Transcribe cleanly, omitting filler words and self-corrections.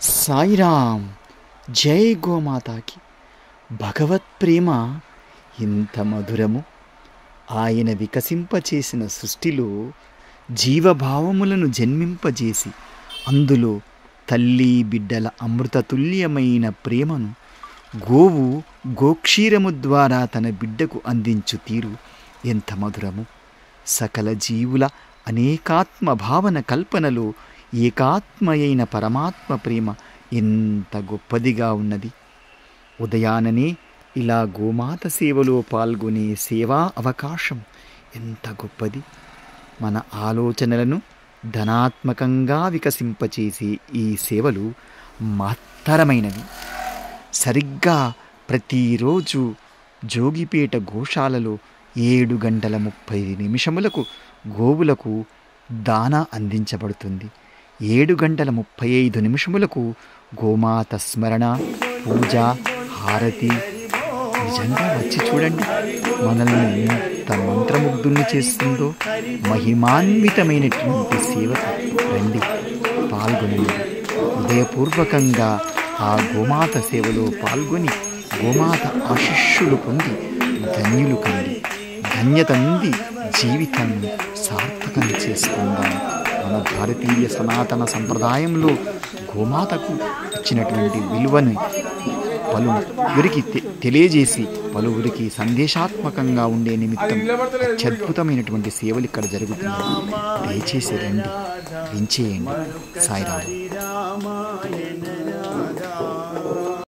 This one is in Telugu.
సాయిరామ్. జై గోమాతాకి. భగవత్ ప్రేమ ఇంత మధురము. ఆయన వికసింపచేసిన సృష్టిలో జీవభావములను జన్మింపజేసి అందులో తల్లి బిడ్డల అమృతతుల్యమైన ప్రేమను గోవు గోక్షీరము ద్వారా తన బిడ్డకు అందించు తీరు ఎంత మధురము. సకల జీవుల అనేకాత్మ భావన కల్పనలో ఏకాత్మయైన పరమాత్మ ప్రేమ ఎంత గొప్పదిగా ఉన్నది. ఉదయాననే ఇలా గోమాత సేవలో పాల్గొనే సేవా అవకాశం ఎంత గొప్పది. మన ఆలోచనలను ధనాత్మకంగా వికసింపచేసే ఈ సేవలు మహత్తరమైనవి. సరిగ్గా ప్రతిరోజు జోగిపేట గోశాలలో 7:30 గోవులకు దానా అందించబడుతుంది. 7:35 గోమాత స్మరణ, పూజ, హారతి. నిజంగా వచ్చి చూడండి, మనల్ని ఎంత మంత్రముగ్ధుల్ని చేస్తుందో. మహిమాన్వితమైనటువంటి సేవకు రండి, పాల్గొనండి. హృదయపూర్వకంగా ఆ గోమాత సేవలో పాల్గొని గోమాత ఆశీస్సులు పొంది ధన్యులు కండి. ధన్యత నుండి జీవితాన్ని సార్థకం చేసుకుందాం. మన భారతీయ సనాతన సంప్రదాయంలో గోమాతకు ఇచ్చినటువంటి విలువని పలువురికి తెలియజేసి పలువురికి సందేశాత్మకంగా ఉండే నిమిత్తం అత్యద్భుతమైనటువంటి సేవలు ఇక్కడ జరుగుతున్నాయి. దయచేసి రండి, వించేయండి. సాయిరామ్.